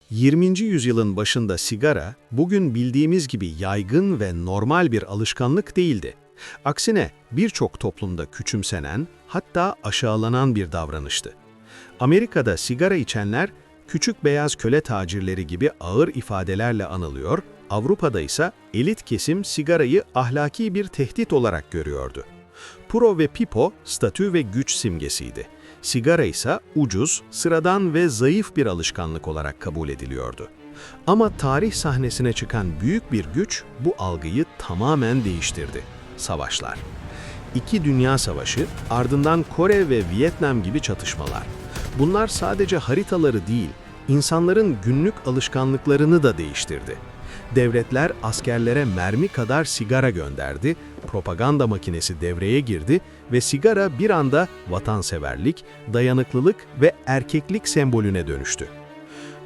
20. yüzyılın başında sigara, bugün bildiğimiz gibi yaygın ve normal bir alışkanlık değildi. Aksine birçok toplumda küçümsenen, hatta aşağılanan bir davranıştı. Amerika'da sigara içenler, küçük beyaz köle tacirleri gibi ağır ifadelerle anılıyor, Avrupa'da ise elit kesim sigarayı ahlaki bir tehdit olarak görüyordu. Puro ve pipo, statü ve güç simgesiydi. Sigara ise ucuz, sıradan ve zayıf bir alışkanlık olarak kabul ediliyordu. Ama tarih sahnesine çıkan büyük bir güç bu algıyı tamamen değiştirdi. Savaşlar. İki Dünya Savaşı, ardından Kore ve Vietnam gibi çatışmalar. Bunlar sadece haritaları değil, insanların günlük alışkanlıklarını da değiştirdi. Devletler askerlere mermi kadar sigara gönderdi, propaganda makinesi devreye girdi ve sigara bir anda vatanseverlik, dayanıklılık ve erkeklik sembolüne dönüştü.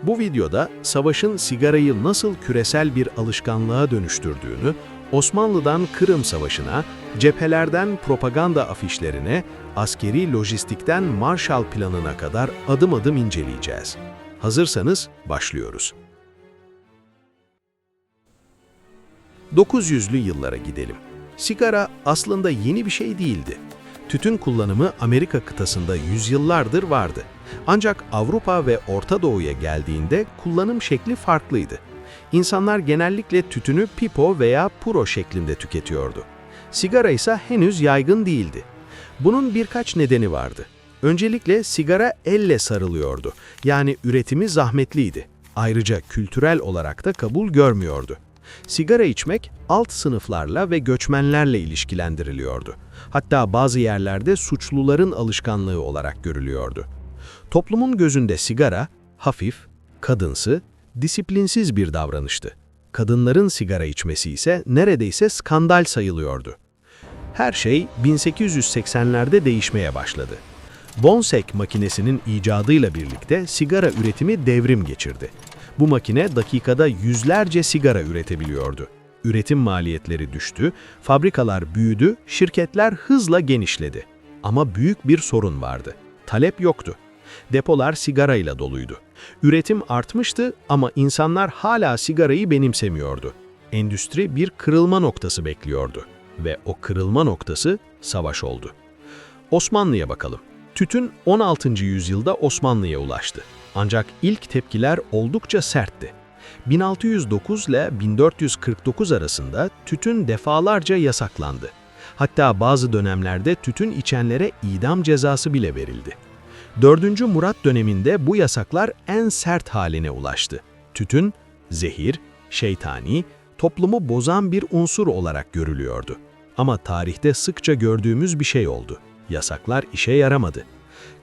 Bu videoda savaşın sigarayı nasıl küresel bir alışkanlığa dönüştürdüğünü, Osmanlı'dan Kırım Savaşı'na, cephelerden propaganda afişlerine, askeri lojistikten Marshall Planı'na kadar adım adım inceleyeceğiz. Hazırsanız başlıyoruz. 900'lü yıllara gidelim. Sigara aslında yeni bir şey değildi. Tütün kullanımı Amerika kıtasında yüzyıllardır vardı. Ancak Avrupa ve Orta Doğu'ya geldiğinde kullanım şekli farklıydı. İnsanlar genellikle tütünü pipo veya puro şeklinde tüketiyordu. Sigara ise henüz yaygın değildi. Bunun birkaç nedeni vardı. Öncelikle sigara elle sarılıyordu. Yani üretimi zahmetliydi. Ayrıca kültürel olarak da kabul görmüyordu. Sigara içmek alt sınıflarla ve göçmenlerle ilişkilendiriliyordu. Hatta bazı yerlerde suçluların alışkanlığı olarak görülüyordu. Toplumun gözünde sigara, hafif, kadınsı, disiplinsiz bir davranıştı. Kadınların sigara içmesi ise neredeyse skandal sayılıyordu. Her şey 1880'lerde değişmeye başladı. Bonsek makinesinin icadıyla birlikte sigara üretimi devrim geçirdi. Bu makine dakikada yüzlerce sigara üretebiliyordu. Üretim maliyetleri düştü, fabrikalar büyüdü, şirketler hızla genişledi. Ama büyük bir sorun vardı. Talep yoktu. Depolar sigarayla doluydu. Üretim artmıştı ama insanlar hala sigarayı benimsemiyordu. Endüstri bir kırılma noktası bekliyordu. Ve o kırılma noktası savaş oldu. Osmanlı'ya bakalım. Tütün 16. yüzyılda Osmanlı'ya ulaştı. Ancak ilk tepkiler oldukça sertti. 1609 ile 1449 arasında tütün defalarca yasaklandı. Hatta bazı dönemlerde tütün içenlere idam cezası bile verildi. 4. Murat döneminde bu yasaklar en sert haline ulaştı. Tütün, zehir, şeytani, toplumu bozan bir unsur olarak görülüyordu. Ama tarihte sıkça gördüğümüz bir şey oldu. Yasaklar işe yaramadı.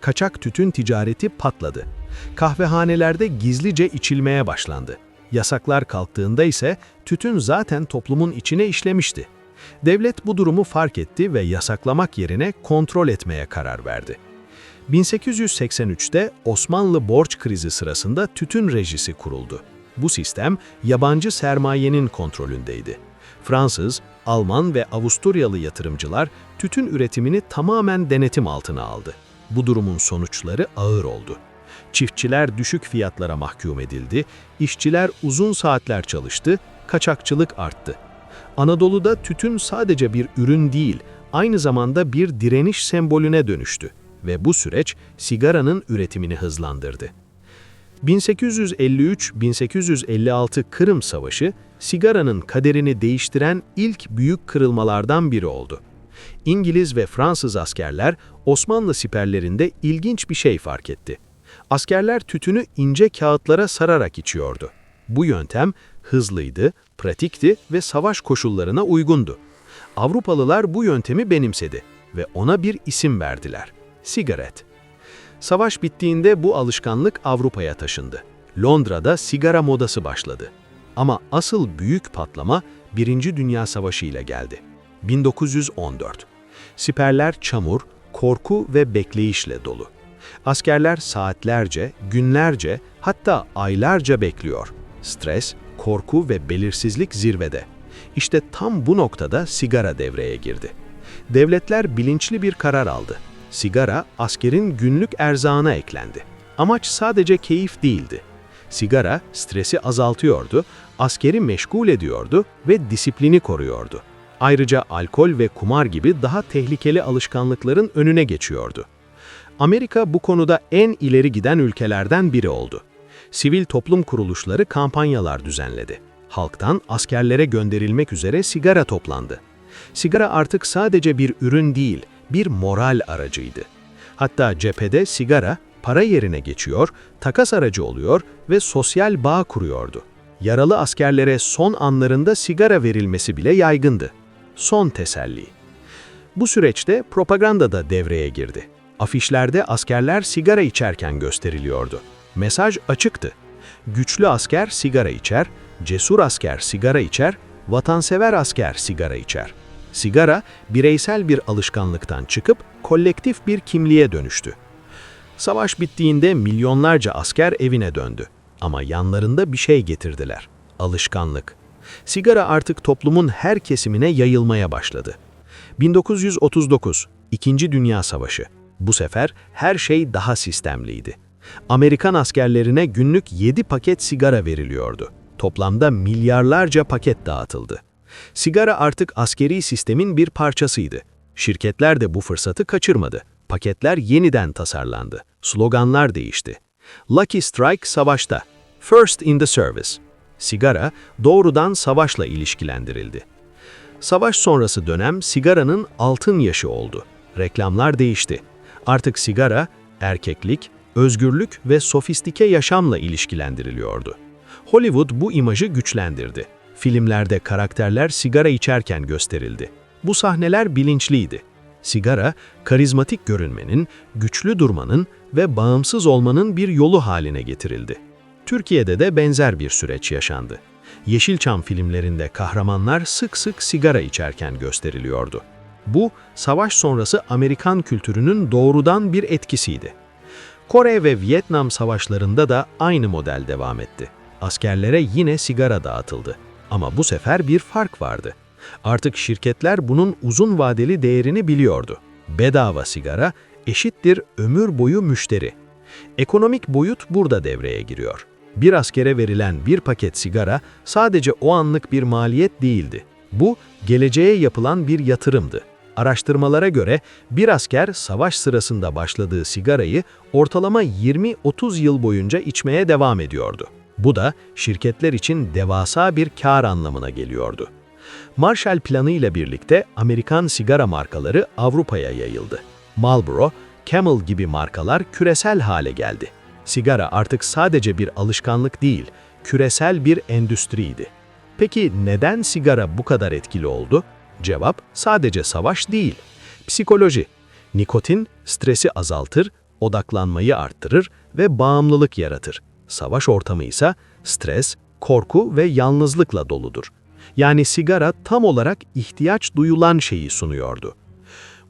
Kaçak tütün ticareti patladı. Kahvehanelerde gizlice içilmeye başlandı. Yasaklar kalktığında ise tütün zaten toplumun içine işlemişti. Devlet bu durumu fark etti ve yasaklamak yerine kontrol etmeye karar verdi. 1883'te Osmanlı borç krizi sırasında tütün rejisi kuruldu. Bu sistem yabancı sermayenin kontrolündeydi. Fransız, Alman ve Avusturyalı yatırımcılar tütün üretimini tamamen denetim altına aldı. Bu durumun sonuçları ağır oldu. Çiftçiler düşük fiyatlara mahkum edildi, işçiler uzun saatler çalıştı, kaçakçılık arttı. Anadolu'da tütün sadece bir ürün değil, aynı zamanda bir direniş sembolüne dönüştü ve bu süreç sigaranın üretimini hızlandırdı. 1853-1856 Kırım Savaşı, sigaranın kaderini değiştiren ilk büyük kırılmalardan biri oldu. İngiliz ve Fransız askerler Osmanlı siperlerinde ilginç bir şey fark etti. Askerler tütünü ince kağıtlara sararak içiyordu. Bu yöntem hızlıydı, pratikti ve savaş koşullarına uygundu. Avrupalılar bu yöntemi benimsedi ve ona bir isim verdiler: sigaret. Savaş bittiğinde bu alışkanlık Avrupa'ya taşındı. Londra'da sigara modası başladı. Ama asıl büyük patlama 1. Dünya Savaşı ile geldi. 1914. Siperler çamur, korku ve bekleyişle dolu. Askerler saatlerce, günlerce, hatta aylarca bekliyor. Stres, korku ve belirsizlik zirvede. İşte tam bu noktada sigara devreye girdi. Devletler bilinçli bir karar aldı. Sigara, askerin günlük erzağına eklendi. Amaç sadece keyif değildi. Sigara stresi azaltıyordu, askeri meşgul ediyordu ve disiplini koruyordu. Ayrıca alkol ve kumar gibi daha tehlikeli alışkanlıkların önüne geçiyordu. Amerika bu konuda en ileri giden ülkelerden biri oldu. Sivil toplum kuruluşları kampanyalar düzenledi. Halktan askerlere gönderilmek üzere sigara toplandı. Sigara artık sadece bir ürün değil, bir moral aracıydı. Hatta cephede sigara para yerine geçiyor, takas aracı oluyor ve sosyal bağ kuruyordu. Yaralı askerlere son anlarında sigara verilmesi bile yaygındı. Son teselli. Bu süreçte propaganda da devreye girdi. Afişlerde askerler sigara içerken gösteriliyordu. Mesaj açıktı. Güçlü asker sigara içer, cesur asker sigara içer, vatansever asker sigara içer. Sigara, bireysel bir alışkanlıktan çıkıp kolektif bir kimliğe dönüştü. Savaş bittiğinde milyonlarca asker evine döndü. Ama yanlarında bir şey getirdiler. Alışkanlık. Sigara artık toplumun her kesimine yayılmaya başladı. 1939, İkinci Dünya Savaşı. Bu sefer her şey daha sistemliydi. Amerikan askerlerine günlük 7 paket sigara veriliyordu. Toplamda milyarlarca paket dağıtıldı. Sigara artık askeri sistemin bir parçasıydı. Şirketler de bu fırsatı kaçırmadı. Paketler yeniden tasarlandı. Sloganlar değişti. Lucky Strike savaşta. First in the service. Sigara doğrudan savaşla ilişkilendirildi. Savaş sonrası dönem sigaranın altın yaşı oldu. Reklamlar değişti. Artık sigara, erkeklik, özgürlük ve sofistike yaşamla ilişkilendiriliyordu. Hollywood bu imajı güçlendirdi. Filmlerde karakterler sigara içerken gösterildi. Bu sahneler bilinçliydi. Sigara, karizmatik görünmenin, güçlü durmanın ve bağımsız olmanın bir yolu haline getirildi. Türkiye'de de benzer bir süreç yaşandı. Yeşilçam filmlerinde kahramanlar sık sık sigara içerken gösteriliyordu. Bu, savaş sonrası Amerikan kültürünün doğrudan bir etkisiydi. Kore ve Vietnam savaşlarında da aynı model devam etti. Askerlere yine sigara dağıtıldı. Ama bu sefer bir fark vardı. Artık şirketler bunun uzun vadeli değerini biliyordu. Bedava sigara eşittir ömür boyu müşteri. Ekonomik boyut burada devreye giriyor. Bir askere verilen bir paket sigara sadece o anlık bir maliyet değildi. Bu, geleceğe yapılan bir yatırımdı. Araştırmalara göre bir asker savaş sırasında başladığı sigarayı ortalama 20-30 yıl boyunca içmeye devam ediyordu. Bu da şirketler için devasa bir kar anlamına geliyordu. Marshall Planı ile birlikte Amerikan sigara markaları Avrupa'ya yayıldı. Marlboro, Camel gibi markalar küresel hale geldi. Sigara artık sadece bir alışkanlık değil, küresel bir endüstriydi. Peki neden sigara bu kadar etkili oldu? Cevap sadece savaş değil. Psikoloji. Nikotin stresi azaltır, odaklanmayı arttırır ve bağımlılık yaratır. Savaş ortamı ise stres, korku ve yalnızlıkla doludur. Yani sigara tam olarak ihtiyaç duyulan şeyi sunuyordu.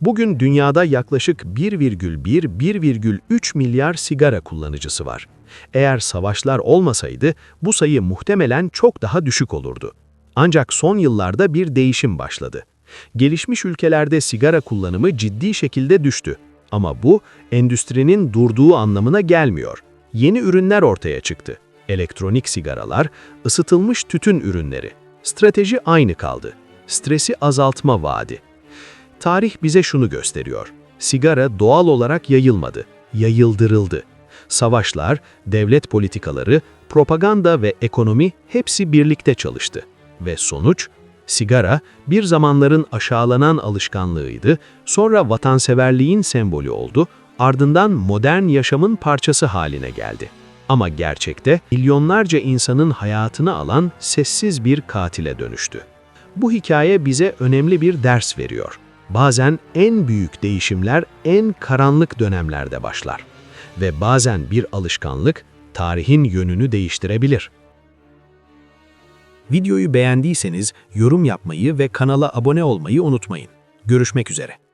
Bugün dünyada yaklaşık 1,1-1,3 milyar sigara kullanıcısı var. Eğer savaşlar olmasaydı bu sayı muhtemelen çok daha düşük olurdu. Ancak son yıllarda bir değişim başladı. Gelişmiş ülkelerde sigara kullanımı ciddi şekilde düştü. Ama bu endüstrinin durduğu anlamına gelmiyor. Yeni ürünler ortaya çıktı. Elektronik sigaralar, ısıtılmış tütün ürünleri. Strateji aynı kaldı. Stresi azaltma vaadi. Tarih bize şunu gösteriyor. Sigara doğal olarak yayılmadı, yayıldırıldı. Savaşlar, devlet politikaları, propaganda ve ekonomi hepsi birlikte çalıştı. Ve sonuç, sigara bir zamanların aşağılanan alışkanlığıydı, sonra vatanseverliğin sembolü oldu, ardından modern yaşamın parçası haline geldi. Ama gerçekte milyonlarca insanın hayatını alan sessiz bir katile dönüştü. Bu hikaye bize önemli bir ders veriyor. Bazen en büyük değişimler en karanlık dönemlerde başlar. Ve bazen bir alışkanlık tarihin yönünü değiştirebilir. Videoyu beğendiyseniz yorum yapmayı ve kanala abone olmayı unutmayın. Görüşmek üzere.